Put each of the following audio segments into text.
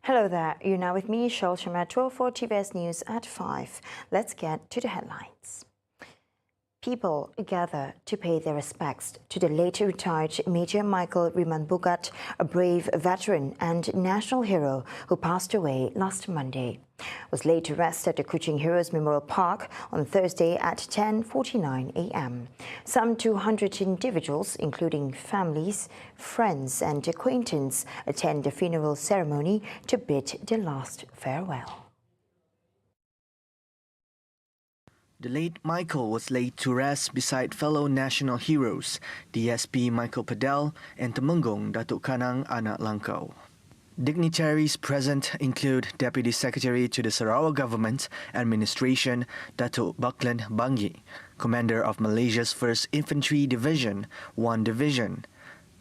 Hello there, you're now with me, Shulsha Metro, for TVS News at 5. Let's get to the headlines. People gather to pay their respects to the late retired Major Michael Raymond Buats, a brave veteran and national hero who passed away last Monday. Was laid to rest at the Kuching Heroes Memorial Park on Thursday at 10:49 a.m. Some 200 individuals, including families, friends and acquaintances, attend the funeral ceremony to bid their last farewell. The late Michael was laid to rest beside fellow national heroes, DSP Michael Padel and Temenggung Datuk Kanang Anak Langkau. Dignitaries present include Deputy Secretary to the Sarawak Government Administration, Datuk Baklan Bangi, Commander of Malaysia's 1st Infantry Division, 1 Division,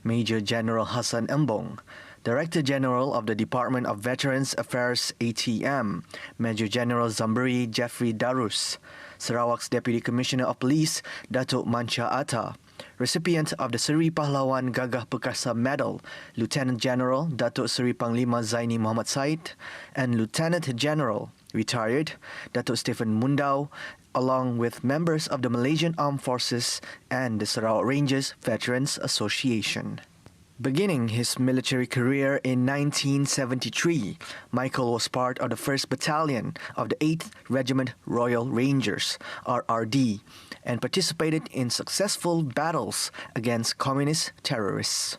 Major General Hassan Embong, Director General of the Department of Veterans Affairs ATM, Major General Zambari Jeffrey Darus, Sarawak's Deputy Commissioner of Police, Datuk Mancha Atta, recipient of the Seri Pahlawan Gagah Perkasa Medal, Lieutenant General Datuk Seri Panglima ZAINI Muhammad Said, and Lieutenant General, retired, Datuk Stephen Mundau, along with members of the Malaysian Armed Forces and the Sarawak Rangers Veterans Association. Beginning his military career in 1973, Michael was part of the 1st Battalion of the 8th Regiment Royal Rangers, RRD, and participated in successful battles against communist terrorists.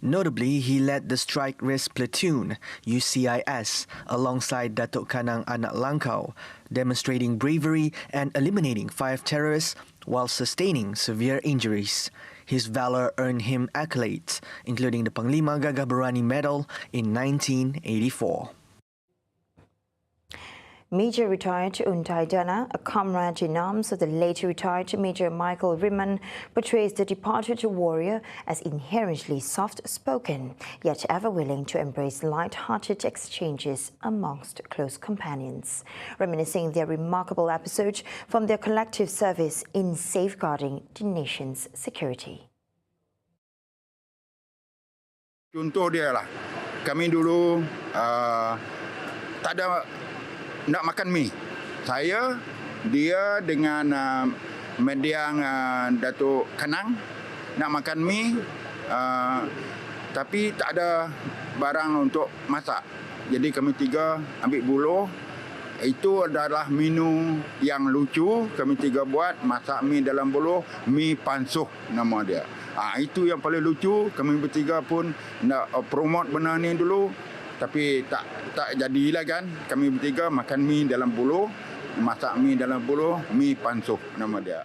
Notably, he led the Strike Risk Platoon, UCIS, alongside Datuk Kanang Anak Langkau, demonstrating bravery and eliminating 5 terrorists while sustaining severe injuries. His valor earned him accolades, including the Panglima Gagah Berani Medal in 1984. Major retired Untai Dana, a comrade in arms of the late retired Major Michael Raymond, portrays the departed warrior as inherently soft-spoken, yet ever willing to embrace light-hearted exchanges amongst close companions, reminiscing their remarkable episode from their collective service in safeguarding the nation's security. Contoh dia lah, kami dulu tak ada nak makan mi. Saya, dia dengan mendiang Datuk Kanang nak makan mi, tapi tak ada barang untuk masak. Jadi kami 3 ambil buluh. Itu adalah menu yang lucu. Kami 3 buat, masak mi dalam buluh, mi pansuh nama dia. Itu yang paling lucu. Kami bertiga pun nak promote benda ni dulu. Tapi tak jadilah kan. Kami bertiga makan mi dalam buluh, masak mi dalam buluh, mi pansuh nama dia.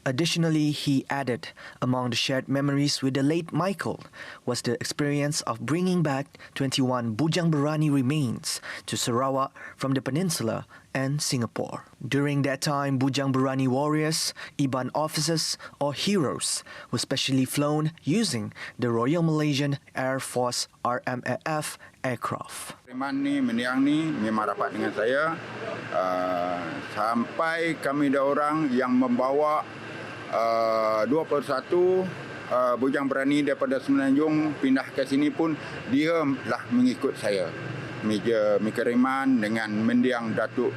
Additionally, he added, among the shared memories with the late Michael was the experience of bringing back 21 Bujang Berani remains to Sarawak from the peninsula and Singapore. During that time, Bujang Berani warriors, Iban officers or heroes were specially flown using the Royal Malaysian Air Force RMAF aircraft. Raymond ni, mendiang ni memang rapat dengan saya. Sampai kami ada orang yang membawa 21 Bujang Berani daripada Semenanjung pindah ke sini pun dia lah mengikut saya. Major Raymond dengan mendiang Datuk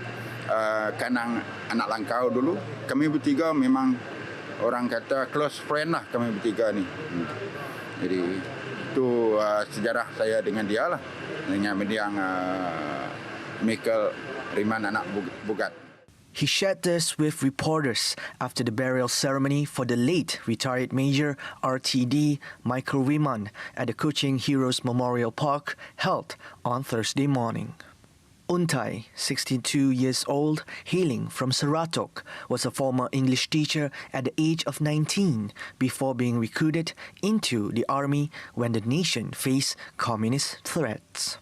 Kanang Anak Langkau dulu. Kami bertiga memang orang kata close friend lah kami bertiga ni. Jadi itu sejarah saya dengan dia lah. Dengan mendiang Michael Raymond Anak Buats. He shared this with reporters after the burial ceremony for the late retired Major RTD Michael Raymond at the Kuching Heroes Memorial Park held on Thursday morning. Untai, 62 years old, hailing from Seratok, was a former English teacher at the age of 19 before being recruited into the army when the nation faced communist threats.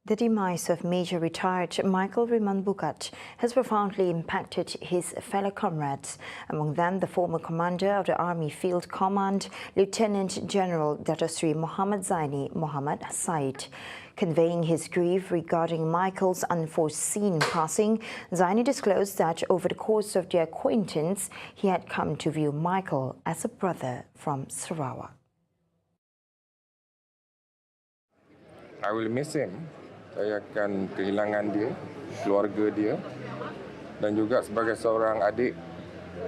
The demise of Major retired Michael Raymond Buats has profoundly impacted his fellow comrades, among them the former commander of the Army Field Command, Lieutenant General Datuk Seri Muhammad ZAINI Muhammad Said. Conveying his grief regarding Michael's unforeseen passing, ZAINI disclosed that over the course of their acquaintance, he had come to view Michael as a brother from Sarawak. I will miss him. Saya akan kehilangan dia, keluarga dia, dan juga sebagai seorang adik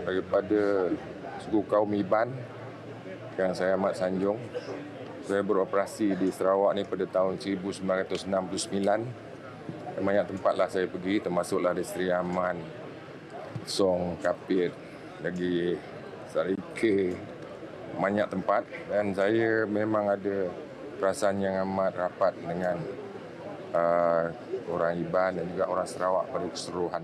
daripada suku kaum Iban yang saya amat sanjung. Saya beroperasi di Sarawak ni pada tahun 1969. Banyak tempatlah saya pergi, termasuklah di Seri Aman, Song, Kapit, lagi Sarike, banyak tempat, dan saya memang ada perasaan yang amat rapat dengan orang Iban dan juga orang Sarawak pada keseluruhan.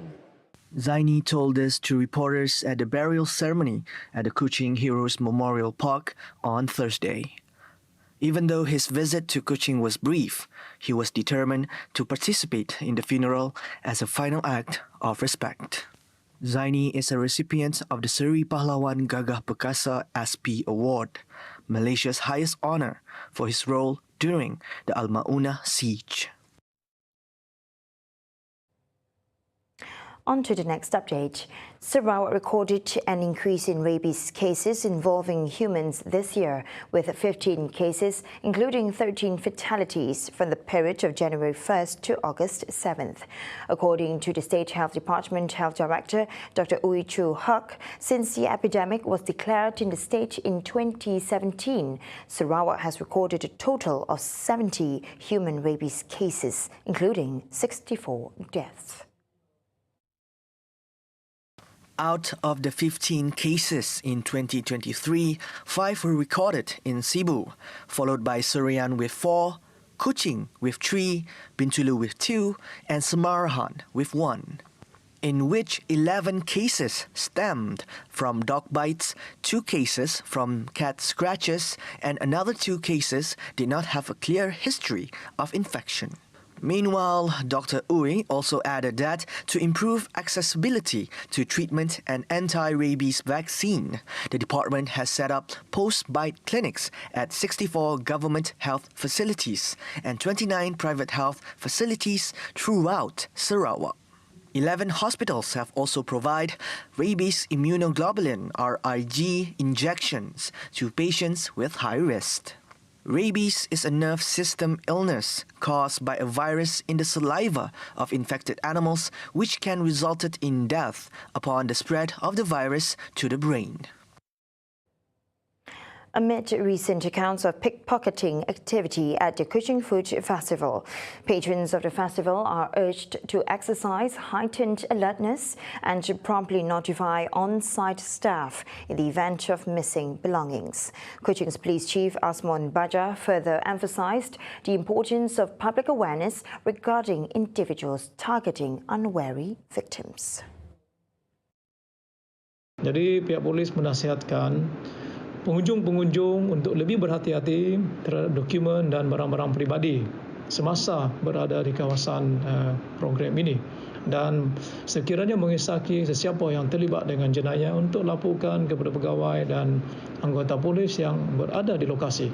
ZAINI told this to reporters at the burial ceremony at the Kuching Heroes Memorial Park on Thursday. Even though his visit to Kuching was brief, he was determined to participate in the funeral as a final act of respect. ZAINI is a recipient of the Seri Pahlawan Gagah Perkasa SP Award, Malaysia's highest honour for his role during the Al-Maunah siege. On to the next update. Sarawak recorded an increase in rabies cases involving humans this year, with 15 cases, including 13 fatalities from the period of January 1st to August 7th. According to the State Health Department Health Director, Dr. Ui Chu Huck, since the epidemic was declared in the state in 2017, Sarawak has recorded a total of 70 human rabies cases, including 64 deaths. Out of the 15 cases in 2023, 5 were recorded in Cebu, followed by Serian with 4, Kuching with 3, Bintulu with 2, and Samarahan with 1, in which 11 cases stemmed from dog bites, 2 cases from cat scratches, and another 2 cases did not have a clear history of infection. Meanwhile, Dr. Ui also added that to improve accessibility to treatment and anti-rabies vaccine, the department has set up post-bite clinics at 64 government health facilities and 29 private health facilities throughout Sarawak. 11 hospitals have also provided rabies immunoglobulin (RIG) injections to patients with high risk. Rabies is a nerve system illness caused by a virus in the saliva of infected animals, which can result in death upon the spread of the virus to the brain. Amid recent accounts of pickpocketing activity at the Kuching Food Festival, patrons of the festival are urged to exercise heightened alertness and to promptly notify on-site staff in the event of missing belongings. Kuching's Police Chief Asmon Baja further emphasized the importance of public awareness regarding individuals targeting unwary victims. Jadi pihak polis menasihatkan pengunjung-pengunjung untuk lebih berhati-hati terhadap dokumen dan barang-barang peribadi semasa berada di kawasan program ini, dan sekiranya mengesaki sesiapa yang terlibat dengan jenayah untuk laporkan kepada pegawai dan anggota polis yang berada di lokasi.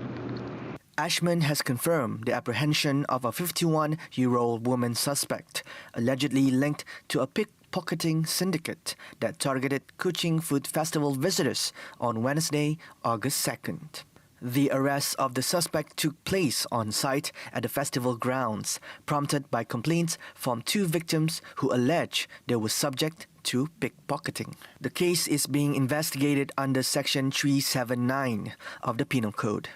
Ashman has confirmed the apprehension of a 51-year-old woman suspect, allegedly linked to a pickpocketing syndicate that targeted Kuching Food Festival visitors on Wednesday, August 2nd. The arrest of the suspect took place on site at the festival grounds, prompted by complaints from 2 victims who allege they were subject to pickpocketing. The case is being investigated under Section 379 of the Penal Code.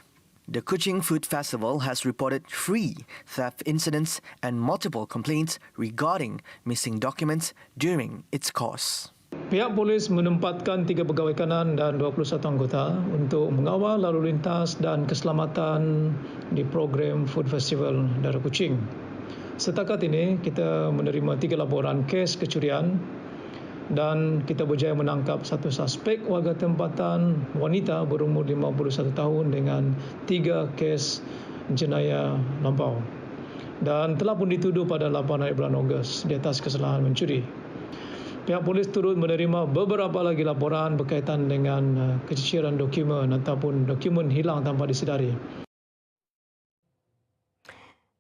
The Kuching Food Festival has reported 3 theft incidents and multiple complaints regarding missing documents during its course. Pihak polis menempatkan 3 pegawai kanan dan 21 anggota untuk mengawal lalu lintas dan keselamatan di program Food Festival Daerah Kuching. Setakat ini kita menerima 3 laporan kes kecurian dan kita berjaya menangkap 1 suspek warga tempatan wanita berumur 51 tahun dengan 3 kes jenayah lampau, dan telah pun dituduh pada 8 hari bulan Ogos di atas kesalahan mencuri. Pihak polis turut menerima beberapa lagi laporan berkaitan dengan keciciran dokumen ataupun dokumen hilang tanpa disedari.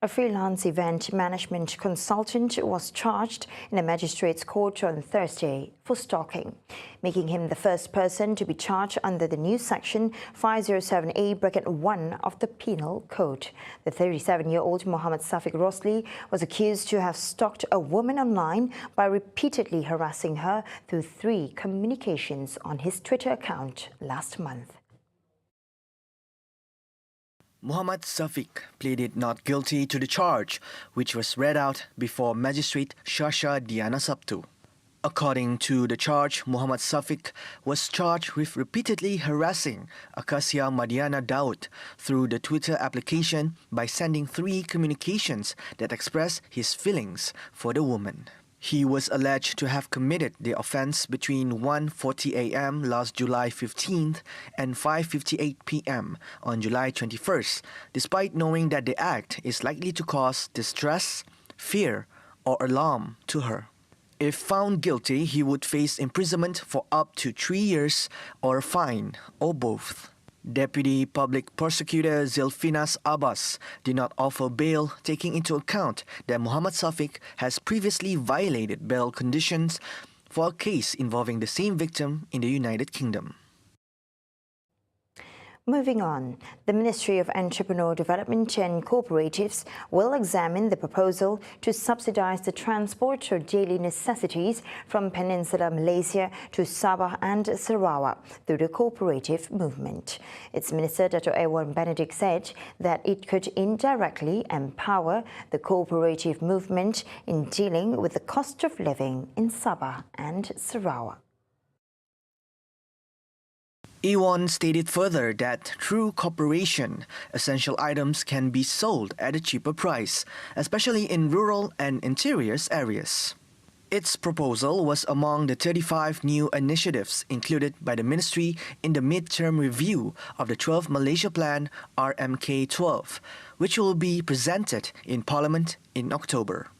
A freelance event management consultant was charged in a magistrate's court on Thursday for stalking, making him the first person to be charged under the new section 507A(1) of the Penal Code. The 37-year-old Mohammed Safiq Rosli was accused to have stalked a woman online by repeatedly harassing her through 3 communications on his Twitter account last month. Mohammed Safiq pleaded not guilty to the charge, which was read out before Magistrate Shasha Diana Sabtu. According to the charge, Mohammed Safiq was charged with repeatedly harassing Akasia Madiana Daud through the Twitter application by sending 3 communications that express his feelings for the woman. He was alleged to have committed the offence between 1:40 a.m. last July 15th and 5:58 p.m. on July 21st, despite knowing that the act is likely to cause distress, fear, or alarm to her. If found guilty, he would face imprisonment for up to 3 years or a fine, or both. Deputy Public Prosecutor Zilfinas Abbas did not offer bail, taking into account that Mohammed Safiq has previously violated bail conditions for a case involving the same victim in the United Kingdom. Moving on, the Ministry of Entrepreneur Development and Cooperatives will examine the proposal to subsidize the transport of daily necessities from Peninsular Malaysia to Sabah and Sarawak through the cooperative movement. Its Minister Dato' Ewan Benedict said that it could indirectly empower the cooperative movement in dealing with the cost of living in Sabah and Sarawak. Ewan stated further that through cooperation, essential items can be sold at a cheaper price, especially in rural and interior areas. Its proposal was among the 35 new initiatives included by the ministry in the mid-term review of the 12th Malaysia Plan RMK12, which will be presented in Parliament in October.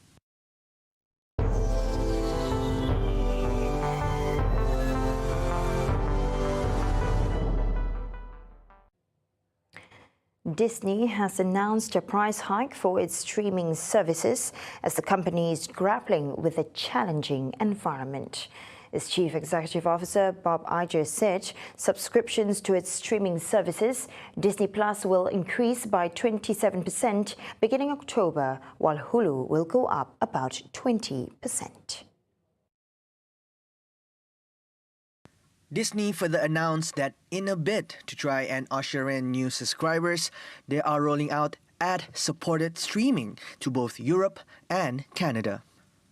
Disney has announced a price hike for its streaming services as the company is grappling with a challenging environment. Its Chief Executive Officer, Bob Iger, said subscriptions to its streaming services, Disney Plus, will increase by 27% beginning October, while Hulu will go up about 20%. Disney further announced that in a bid to try and usher in new subscribers, they are rolling out ad-supported streaming to both Europe and Canada.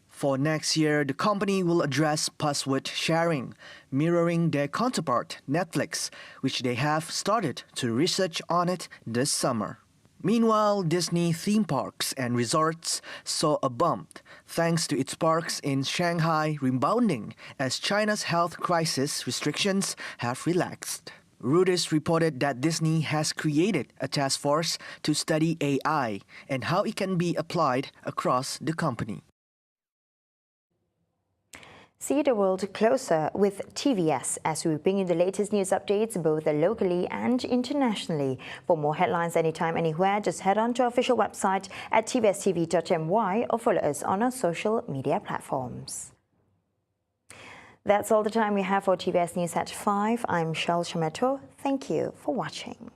For next year, the company will address password sharing, mirroring their counterpart, Netflix, which they have started to research on it this summer. Meanwhile, Disney theme parks and resorts saw a bump thanks to its parks in Shanghai rebounding as China's health crisis restrictions have relaxed. Reuters reported that Disney has created a task force to study AI and how it can be applied across the company. See the world closer with TVS as we bring you the latest news updates both locally and internationally. For more headlines anytime, anywhere, just head on to our official website at tvstv.my or follow us on our social media platforms. That's all the time we have for TVS News at 5. I'm Shal Shameto. Thank you for watching.